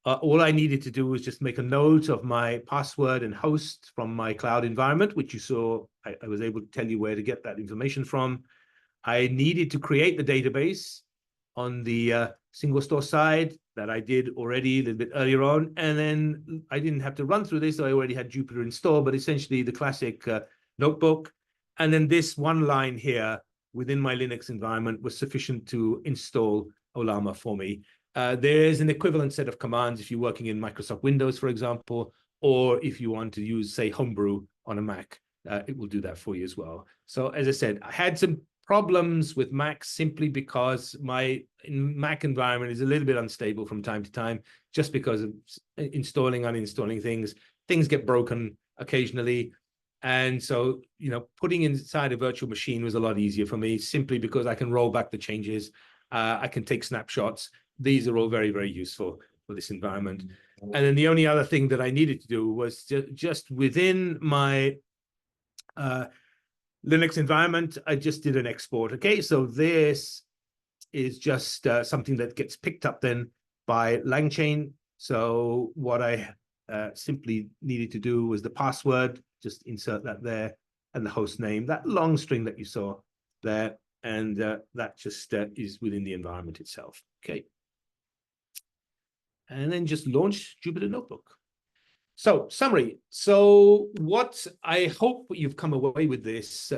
All I needed to do was just make a note of my password and host from my cloud environment, which you saw. I was able to tell you where to get that information from. I needed to create the database on the SingleStore side that I did already a little bit earlier on. And then I didn't have to run through this. So I already had Jupyter installed, but essentially the classic notebook. And then this one line here within my Linux environment was sufficient to install Ollama for me. There is an equivalent set of commands if you're working in Microsoft Windows, for example, or if you want to use, say, Homebrew on a Mac, it will do that for you as well. So as I said, I had some problems with Mac simply because my Mac environment is a little bit unstable from time to time, just because of installing, uninstalling things. Things get broken occasionally. And so, putting inside a virtual machine was a lot easier for me, simply because I can roll back the changes. I can take snapshots. These are all very, very useful for this environment. And then the only other thing that I needed to do was just within my Linux environment, I just did an export. Okay, so this is just something that gets picked up then by LangChain. So what I simply needed to do was the password, just insert that there, and the host name, that long string that you saw there, and that just is within the environment itself. Okay. And then just launch Jupyter Notebook. So summary. So what I hope you've come away with this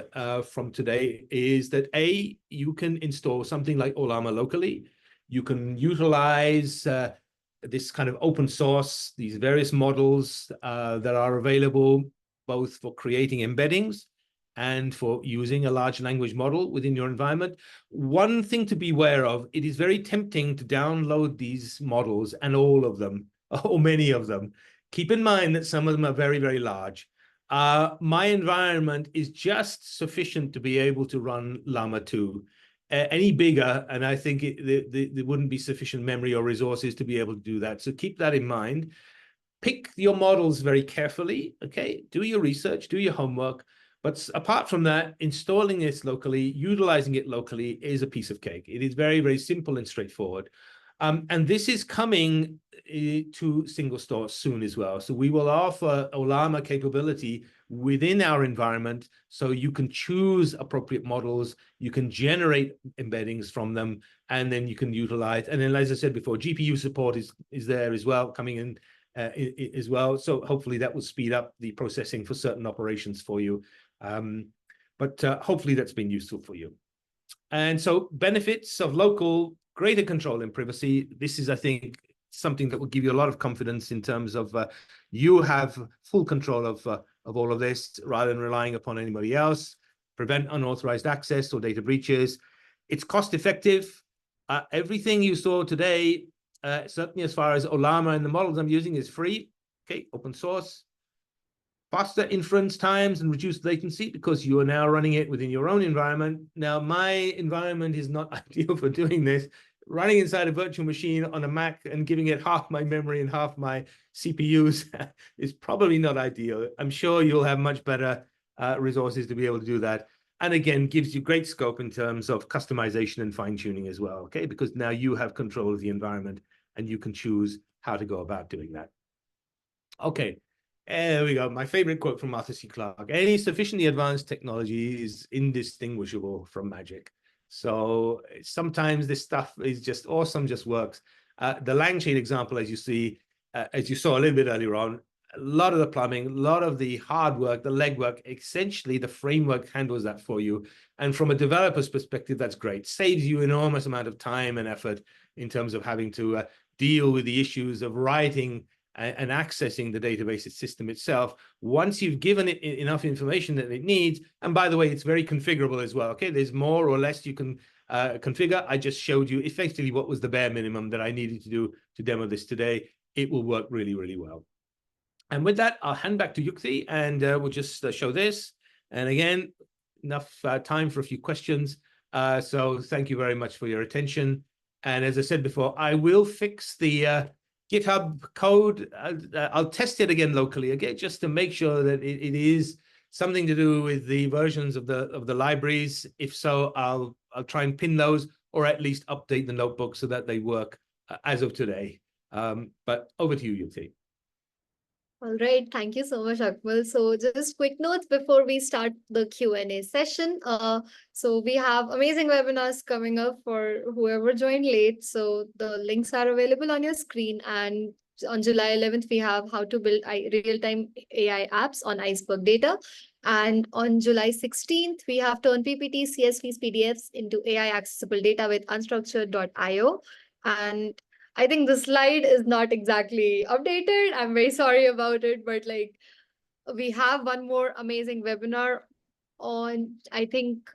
from today is that A, you can install something like Ollama locally. You can utilize this kind of open source, these various models that are available both for creating embeddings and for using a large language model within your environment. One thing to be aware of, it is very tempting to download these models, and all of them, or many of them. Keep in mind that some of them are very, very large. My environment is just sufficient to be able to run Llama 2. Any bigger, and I think there wouldn't be sufficient memory or resources to be able to do that. So keep that in mind. Pick your models very carefully, okay? Do your research, do your homework. But apart from that, installing this locally, utilizing it locally is a piece of cake. It is very, very simple and straightforward. And this is coming to SingleStore soon as well. So we will offer Ollama capability within our environment, so you can choose appropriate models, you can generate embeddings from them, and then you can utilize. And then, as I said before, GPU support is there as well, coming in as well. So hopefully that will speed up the processing for certain operations for you. But hopefully that's been useful for you. And so benefits of local, greater control and privacy. This is, I think, something that will give you a lot of confidence in terms of you have full control of all of this rather than relying upon anybody else. Prevent unauthorized access or data breaches. It's cost effective. Everything you saw today, certainly as far as Ollama and the models I'm using, is free. Okay, open source. Faster inference times and reduced latency because you are now running it within your own environment. Now, my environment is not ideal for doing this. Running inside a virtual machine on a Mac and giving it half my memory and half my CPUs is probably not ideal. I'm sure you'll have much better resources to be able to do that. And again, gives you great scope in terms of customization and fine-tuning as well, okay? Because now you have control of the environment and you can choose how to go about doing that. Okay. There we go. My favorite quote from Arthur C. Clarke: any sufficiently advanced technology is indistinguishable from magic. So sometimes this stuff is just awesome, just works. The LangChain example, as you see, as you saw a little bit earlier on, a lot of the plumbing, a lot of the hard work, the legwork, essentially the framework handles that for you. And from a developer's perspective, that's great. Saves you enormous amount of time and effort in terms of having to deal with the issues of writing and accessing the database system itself. Once you've given it enough information that it needs, and by the way, it's very configurable as well, okay? There's more or less you can configure. I just showed you effectively what was the bare minimum that I needed to do to demo this today. It will work really, really well. And with that, I'll hand back to Yukti, and we'll just show this. And again, enough time for a few questions. So thank you very much for your attention. And as I said before, I will fix the GitHub code. I'll test it again locally, okay, just to make sure that it is something to do with the versions of the libraries. If so, I'll try and pin those, or at least update the notebook so that they work as of today. But over to you, Yukti. All right, thank you so much, Akmal. So just quick notes before we start the Q&A session. So we have amazing webinars coming up for whoever joined late. So the links are available on your screen. And on July 11th, we have how to build real-time AI apps on Iceberg data. And on July 16th, we have turn PPT, CSVs, PDFs into AI accessible data with unstructured.io. And I think the slide is not exactly updated. I'm very sorry about it, but like we have one more amazing webinar on, I think,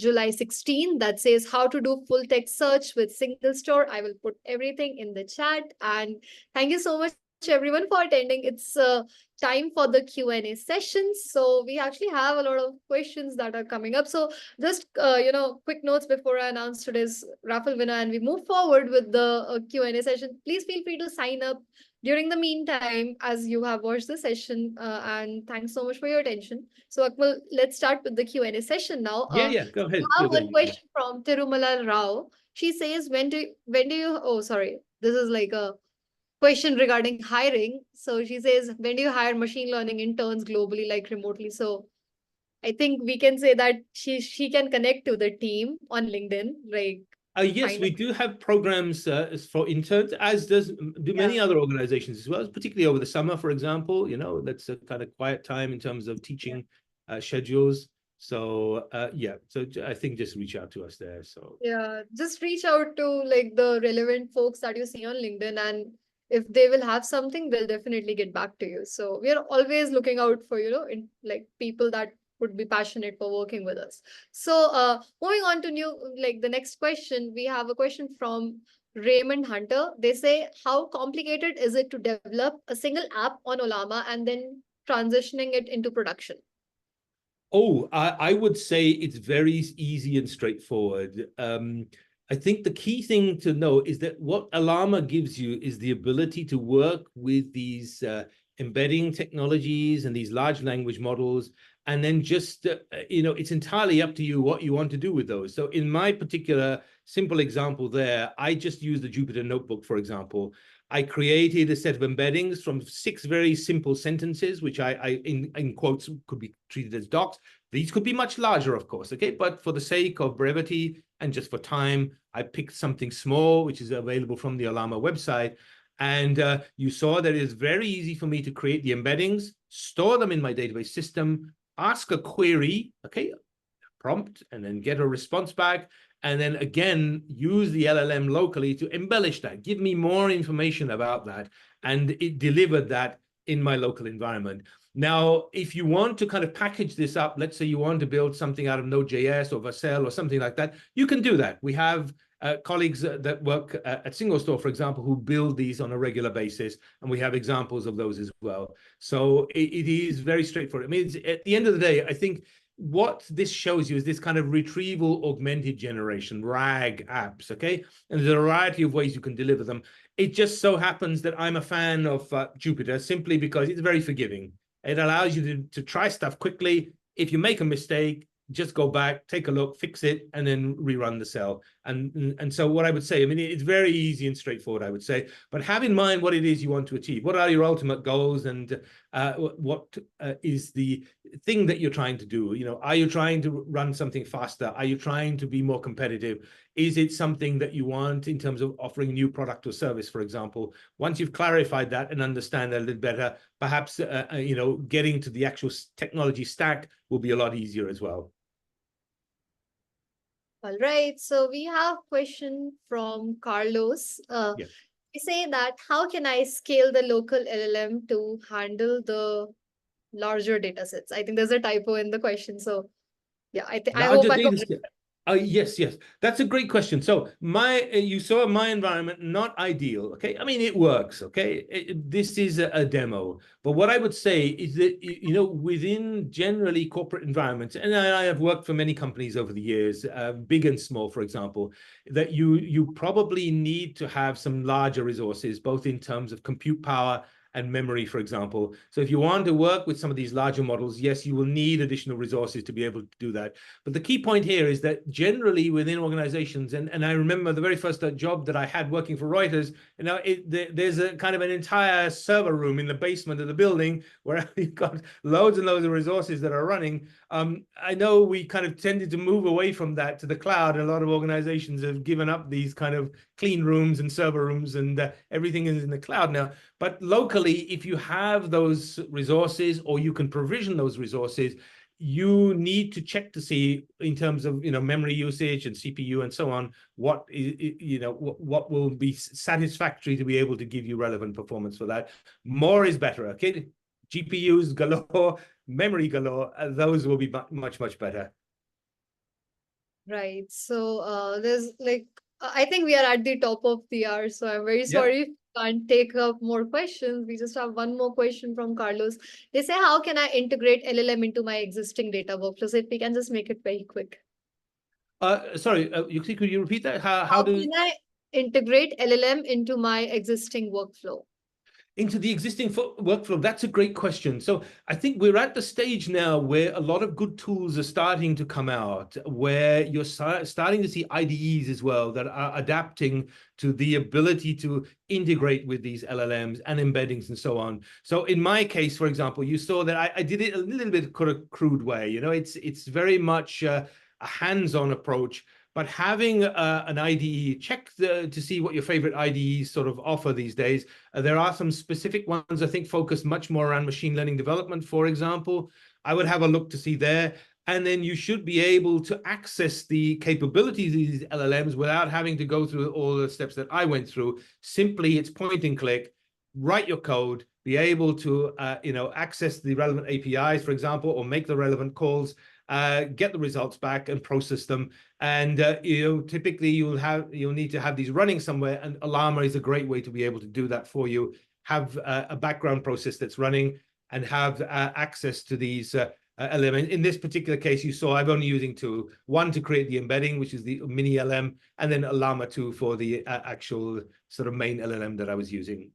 July 16 that says how to do full text search with SingleStore. I will put everything in the chat. And thank you so much, everyone, for attending. It's time for the Q&A session. So we actually have a lot of questions that are coming up. So just, quick notes before I announce today's raffle winner and we move forward with the Q&A session. Please feel free to sign up during the meantime as you have watched the session. And thanks so much for your attention. So Akmal, let's start with the Q&A session now. Yeah, go We ahead. have one question from Tirumala Rao. She says, when do you, oh, sorry, this is like a question regarding hiring. So she says, when do you hire machine learning interns globally, like remotely? So I think we can say that she can connect to the team on LinkedIn, like Yes, kind we of. do have programs for interns, as do Yeah. many other organizations as well, particularly over the summer, for example. That's a kind of quiet time in terms of teaching schedules. So yeah, so I think just reach out to us there. So Yeah, just reach out to like the relevant folks that you see on LinkedIn, and if they will have something, they'll definitely get back to you. So we are always looking out for, like people that would be passionate for working with us. So moving on to the next question, we have a question from Raymond Hunter. They say, how complicated is it to develop a single app on Ollama and then transitioning it into production? Oh, I would say it's very easy and straightforward. I think the key thing to know is that what Ollama gives you is the ability to work with these embedding technologies and these large language models, and then just, it's entirely up to you what you want to do with those. So in my particular simple example there, I just use the Jupyter Notebook, for example. I created a set of embeddings from 6 very simple sentences, which I in quotes, could be treated as docs. These could be much larger, of course, okay? But for the sake of brevity and just for time, I picked something small, which is available from the Ollama website. And you saw that it is very easy for me to create the embeddings, store them in my database system, ask a query, okay, prompt, and then get a response back. And then again, use the LLM locally to embellish that, give me more information about that. And it delivered that in my local environment. Now, if you want to kind of package this up, let's say you want to build something out of Node.js or Vercel or something like that, you can do that. We have colleagues that work at SingleStore, for example, who build these on a regular basis, and we have examples of those as well. So it is very straightforward. I mean, at the end of the day, I think what this shows you is this kind of retrieval augmented generation, RAG apps, okay? And there's a variety of ways you can deliver them. It just so happens that I'm a fan of Jupyter simply because it's very forgiving. It allows you to try stuff quickly. If you make a mistake, just go back, take a look, fix it, and then rerun the cell. And so what I would say, I mean, it's very easy and straightforward, I would say, but have in mind what it is you want to achieve. What are your ultimate goals, and what is the thing that you're trying to do? Are you trying to run something faster? Are you trying to be more competitive? Is it something that you want in terms of offering a new product or service, for example? Once you've clarified that and understand that a little better, perhaps, getting to the actual technology stack will be a lot easier as well. All right, so we have a question from Carlos. Yeah. We say that how can I scale the local LLM to handle the larger data sets? I think there's a typo in the question. So yeah, I hope Larger I data covered set. Yes, that's a great question. So you saw my environment, not ideal. Okay, I mean it works. Okay, this is a demo, but what I would say is that within generally corporate environments, and I have worked for many companies over the years, big and small, for example, that you probably need to have some larger resources, both in terms of compute power and memory, for example. So if you want to work with some of these larger models, yes, you will need additional resources to be able to do that. But the key point here is that generally within organizations, and I remember the very first job that I had working for Reuters, there's a kind of an entire server room in the basement of the building where you've got loads and loads of resources that are running. I know we kind of tended to move away from that to the cloud, and a lot of organizations have given up these kind of clean rooms and server rooms, and everything is in the cloud now. But locally, if you have those resources or you can provision those resources, you need to check to see in terms of memory usage and CPU and so on, what will be satisfactory to be able to give you relevant performance for that. More is better, okay? GPUs galore, memory galore, those will be much, much better. Right. So there's I think we are at the top of the hour, so I'm very sorry if we can't take up more questions. We just have one more question from Carlos. They say, how can I integrate LLM into my existing data workflows? If we can just make it very quick. Sorry, Yukti, could you repeat that? How can I integrate LLM into my existing workflow? Into the existing workflow? That's a great question. So I think we're at the stage now where a lot of good tools are starting to come out, where you're starting to see IDEs as well that are adapting to the ability to integrate with these LLMs and embeddings and so on. So in my case, for example, you saw that I did it a little bit crude way. It's very much a hands-on approach. But having an IDE, check to see what your favorite IDEs sort of offer these days. There are some specific ones, I think, focus much more around machine learning development, for example. I would have a look to see there. And then you should be able to access the capabilities of these LLMs without having to go through all the steps that I went through. Simply, it's point and click, write your code, be able to access the relevant APIs, for example, or make the relevant calls, get the results back and process them. And typically you'll need to have these running somewhere, and Ollama is a great way to be able to do that for you. Have a background process that's running and have access to these elements. In this particular case, you saw I'm only using two: one to create the embedding, which is the mini LM, and then Ollama 2 for the actual sort of main LLM that I was using.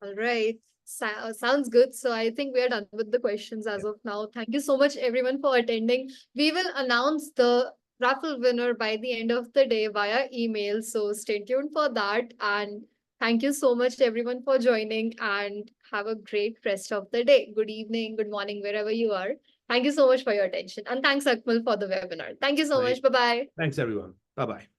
All right. Sounds good. So I think we are done with the questions as of now. Thank you so much, everyone, for attending. We will announce the raffle winner by the end of the day via email. So stay tuned for that. And thank you so much, everyone, for joining, and have a great rest of the day. Good evening, good morning, wherever you are. Thank you so much for your attention. And thanks, Akmal, for the webinar. Thank you so much. Bye-bye. Thanks, everyone. Bye-bye.